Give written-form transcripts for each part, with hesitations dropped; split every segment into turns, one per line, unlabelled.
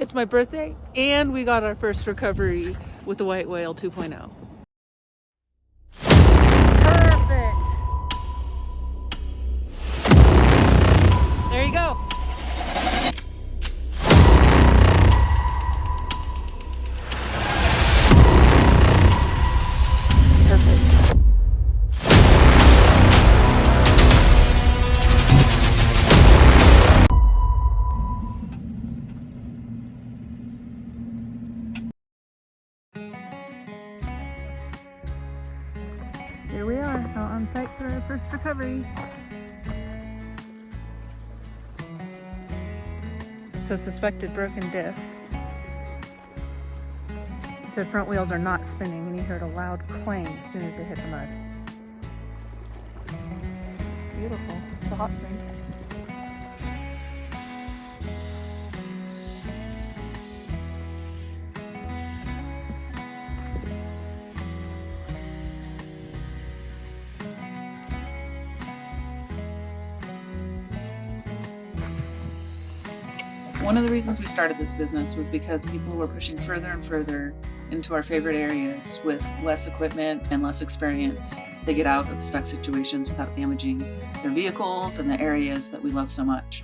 It's my birthday, and we got our first recovery with the White Whale 2.0. Perfect. There you go. Perfect. Here we are, out on site for our first recovery. So suspected broken diff. He said front wheels are not spinning and he heard a loud clang as soon as they hit the mud. Beautiful. It's a hot spring.
One of the reasons we started this business was because people were pushing further and further into our favorite areas with less equipment and less experience. They get out of stuck situations without damaging their vehicles and the areas that we love so much.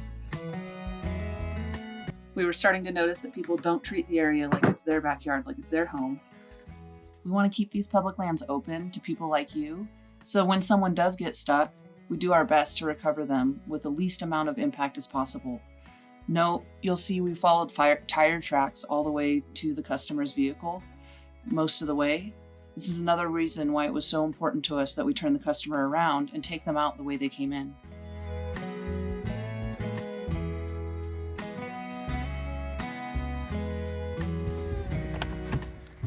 We were starting to notice that people don't treat the area like it's their backyard, like it's their home. We want to keep these public lands open to people like you, so when someone does get stuck, we do our best to recover them with the least amount of impact as possible. Note, you'll see we followed tire tracks all the way to the customer's vehicle, most of the way. This is another reason why it was so important to us that we turn the customer around and take them out the way they came in.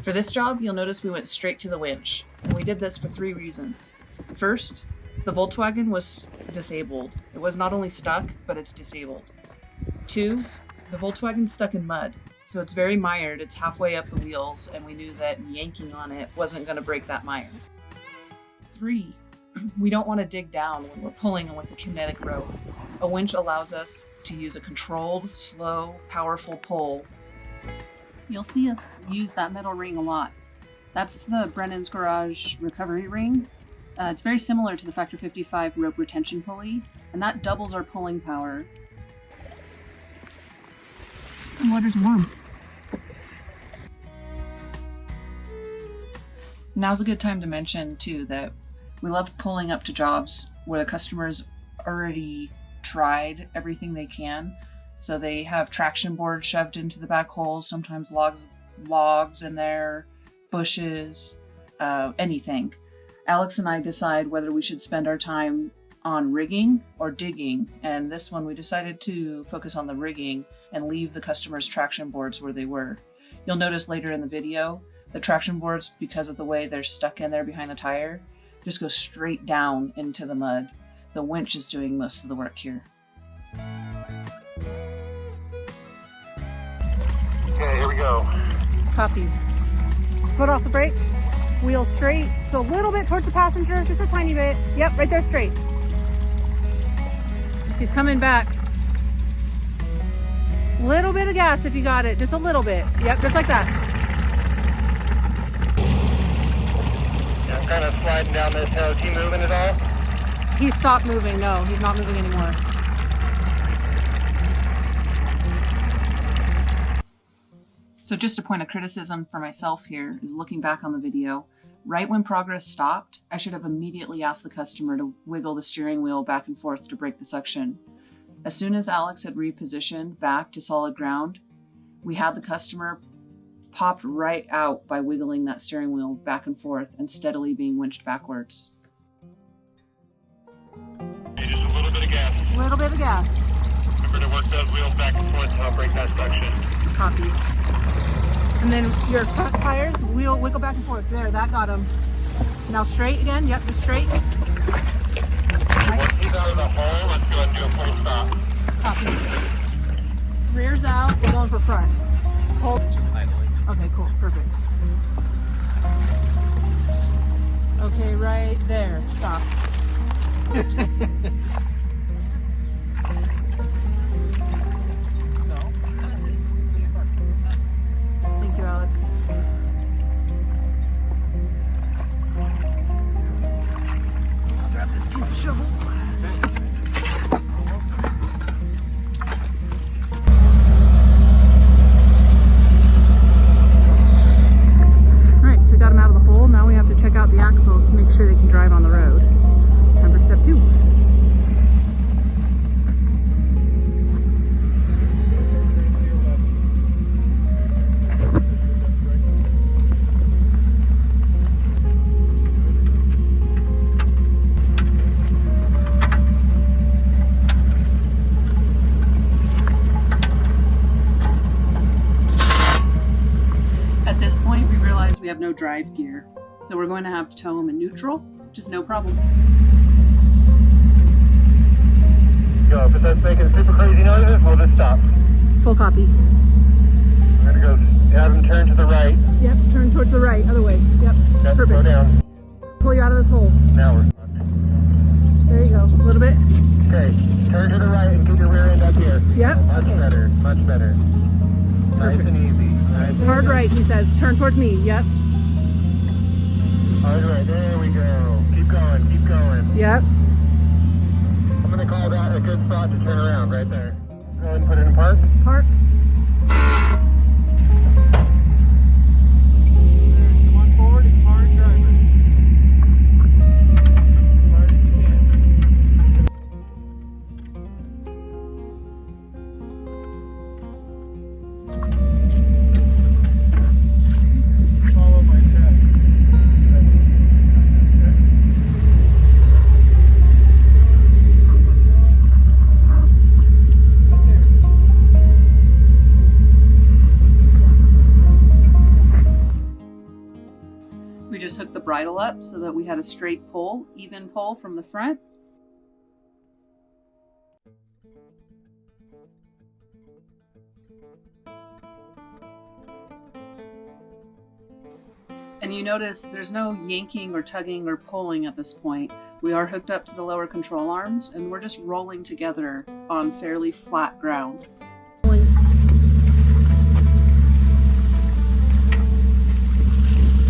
For this job, you'll notice we went straight to the winch, and we did this for 3 reasons. First, the Volkswagen was disabled. It was not only stuck, but it's disabled. 2, the Volkswagen's stuck in mud, so it's very mired. It's halfway up the wheels, and we knew that yanking on it wasn't going to break that mire. 3, we don't want to dig down when we're pulling with a kinetic rope. A winch allows us to use a controlled, slow, powerful pull.
You'll see us use that metal ring a lot. That's the Brennan's Garage recovery ring. It's very similar to the Factor 55 rope retention pulley, and that doubles our pulling power.
The water's warm.
Now's a good time to mention, too, that we love pulling up to jobs where the customer's already tried everything they can. So they have traction boards shoved into the back holes, sometimes logs in there, bushes, anything. Alex and I decide whether we should spend our time on rigging or digging, and this one we decided to focus on the rigging and leave the customer's traction boards where they were. You'll notice later in the video, the traction boards, because of the way they're stuck in there behind the tire, just go straight down into the mud. The winch is doing most of the work here.
Okay, here we go.
Copy. Foot off the brake, wheel straight. So a little bit towards the passenger, just a tiny bit. Yep, right there straight. He's coming back. Little bit of gas if you got it, just a little bit. Yep, just like that.
Yeah, I'm kind of sliding down this hill. Is he moving at all?
He stopped moving. No, he's not moving anymore.
So just a point of criticism for myself here is looking back on the video. Right when progress stopped, I should have immediately asked the customer to wiggle the steering wheel back and forth to break the suction. As soon as Alex had repositioned back to solid ground, we had the customer popped right out by wiggling that steering wheel back and forth and steadily being winched backwards.
Hey, just a little bit of gas.
A little bit of gas.
Remember to work those wheels back and forth to help break that suction.
Copy. And then your front tires, wheel wiggle back and forth. There, that got him. Now straight again. Yep, just straight.
Once he's out of the hole, let's go and do a full stop.
Copy. Rear's out. We're going for front. Hold.
Just idling.
Okay, cool. Perfect. Okay, right there. Stop.
this point, we realize we have no drive gear, so we're going to have to tow them in neutral, which is no problem.
Go, if it starts making super crazy noises, we'll just stop.
Full copy.
We're gonna go have them turn to the right.
Yep, turn towards the right, other way. Yep,
Yep,
perfect.
go down.
Pull you out of this hole.
Now we're fucked.
There you go, a little bit.
Okay, turn to the right and keep your rear end up here.
Yep.
Much better, much better. Nice
Perfect.
and easy. Nice and
Hard
easy.
right, he says. Turn towards me, yep.
Hard right, there we go. Keep going, keep going.
Yep.
I'm gonna call that a good spot to turn around right there. Go ahead and put it in park.
Park.
Come on forward and hard driver. As hard as you can. Follow my tracks.
We just hooked the bridle up so that we had a straight pull, even pull from the front. And you notice there's no yanking or tugging or pulling at this point. We are hooked up to the lower control arms and we're just rolling together on fairly flat ground.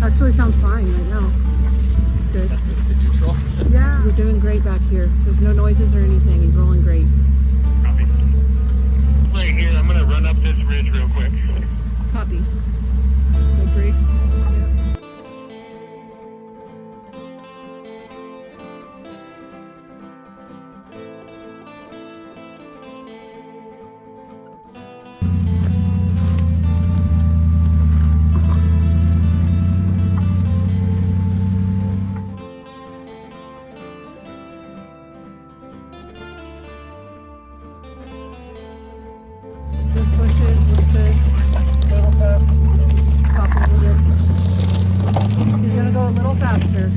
Actually sounds fine right now. It's good.
That's because it's in neutral.
Yeah. We're doing great back here. There's no noises or anything. He's rolling great.
Copy.
Right here, I'm gonna run up this ridge real quick.
Copy. So brakes. Yep. Just pushes, looks good.
Little fast.
Copy a little bit. He's gonna go a little faster.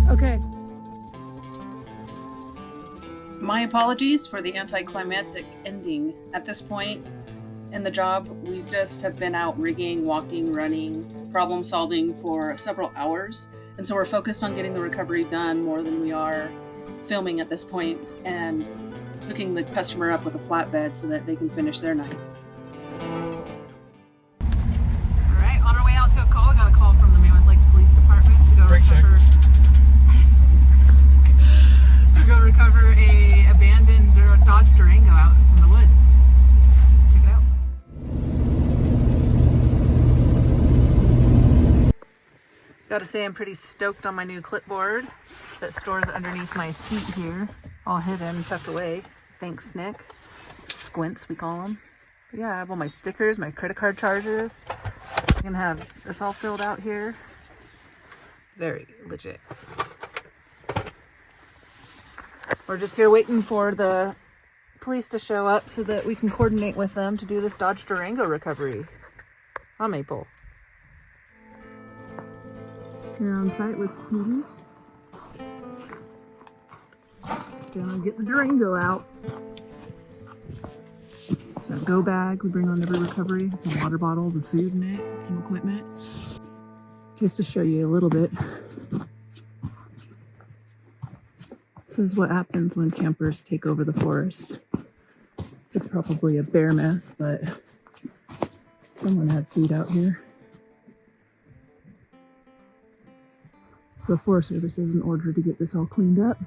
Okay.
My apologies for the anticlimactic ending. At this point in the job, we just have been out rigging, walking, running, problem solving for several hours. And so we're focused on getting the recovery done more than we are filming at this point and hooking the customer up with a flatbed so that they can finish their night. All right, on our way out to a call, we got a call from the Mammoth Lakes Police Department to go
Brake check.
recover a abandoned Dodge Durango out from the woods. Check it out. Gotta say I'm pretty stoked on my new clipboard that stores underneath my seat here, all hidden, tucked away. Thanks, Nick. Squints, we call them. But yeah, I have all my stickers, my credit card charges. I can have this all filled out here. Very legit. We're just here waiting for the police to show up so that we can coordinate with them to do this Dodge Durango recovery. Huh, Maple?
Here on site with PD. Gonna get the Durango out. So go bag we bring on every recovery. Some water bottles and food in it, some equipment. Just to show you a little bit. This is what happens when campers take over the forest. This is probably a bear mess, but someone had food out here. So the Forest Service is in order to get this all cleaned up.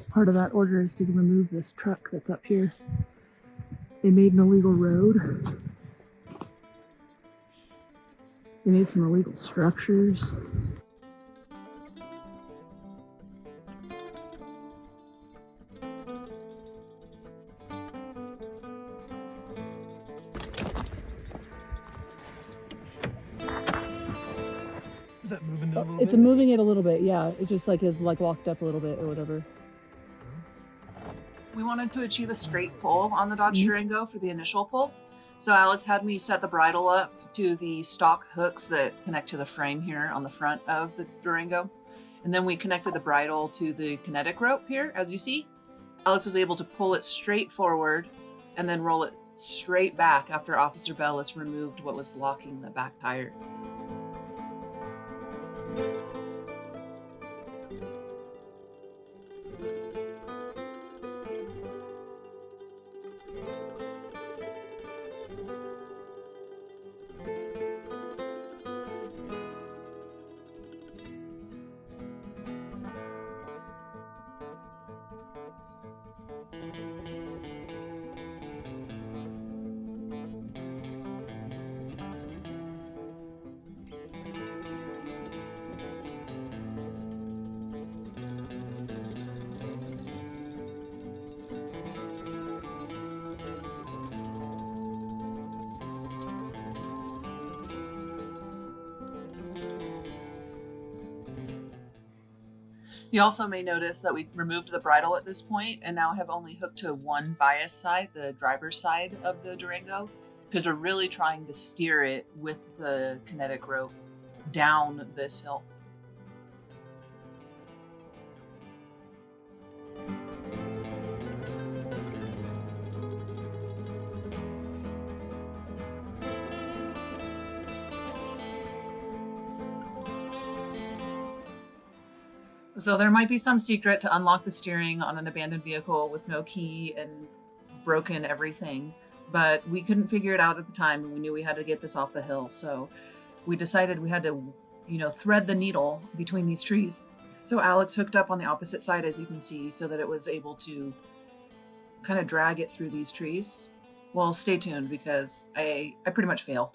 Part of that order is to remove this truck that's up here. They made an illegal road. They made some illegal structures.
Is that moving it a little
It's
bit?
moving it a little bit, yeah. It just like is like locked up a little bit or whatever.
We wanted to achieve a straight pull on the Dodge Durango for the initial pull. So Alex had me set the bridle up to the stock hooks that connect to the frame here on the front of the Durango. And then we connected the bridle to the kinetic rope here, as you see. Alex was able to pull it straight forward and then roll it straight back after Officer Bellis removed what was blocking the back tire. You also may notice that we removed the bridle at this point and now have only hooked to one bias side, the driver's side of the Durango, because we're really trying to steer it with the kinetic rope down this hill. So there might be some secret to unlock the steering on an abandoned vehicle with no key and broken everything, but we couldn't figure it out at the time, and we knew we had to get this off the hill. So we decided we had to, thread the needle between these trees. So Alex hooked up on the opposite side, as you can see, so that it was able to kind of drag it through these trees. Well, stay tuned because I pretty much fail.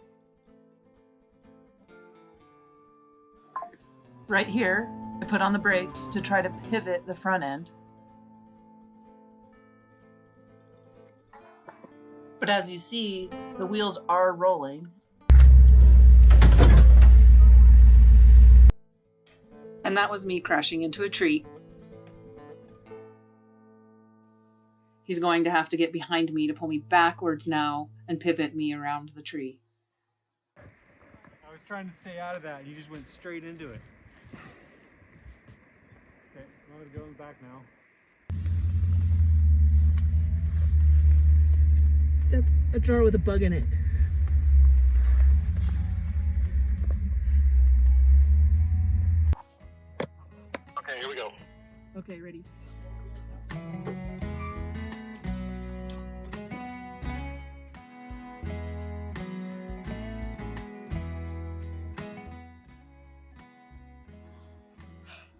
Right here, I put on the brakes to try to pivot the front end. But as you see, the wheels are rolling.
And that was me crashing into a tree. He's going to have to get behind me to pull me backwards now and pivot me around the tree.
I was trying to stay out of that. You just went straight into it. Okay, I'm going to go in the back now.
That's a jar with a bug in it.
Okay, here we go.
Okay, ready.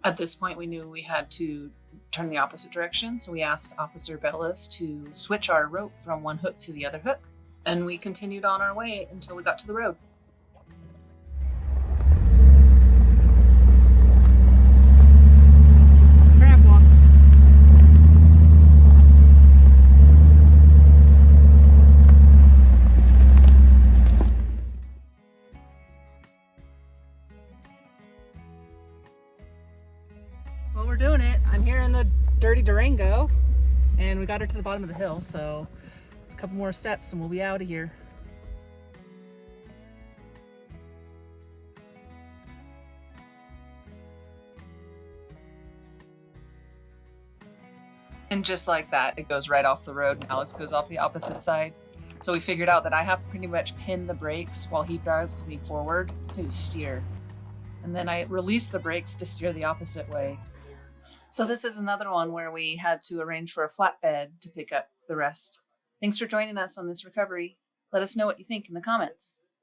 At this point, we knew we had to turn the opposite direction, so we asked Officer Bellis to switch our rope from one hook to the other hook, and we continued on our way until we got to the road.
Crab walk.
Well, we're doing it. I'm here in the dirty Durango, and we got her to the bottom of the hill, so a couple more steps and we'll be out of here.
And just like that, it goes right off the road and Alex goes off the opposite side. So we figured out that I have to pretty much pin the brakes while he drives me forward to steer. And then I release the brakes to steer the opposite way. So this is another one where we had to arrange for a flatbed to pick up the rest. Thanks for joining us on this recovery. Let us know what you think in the comments.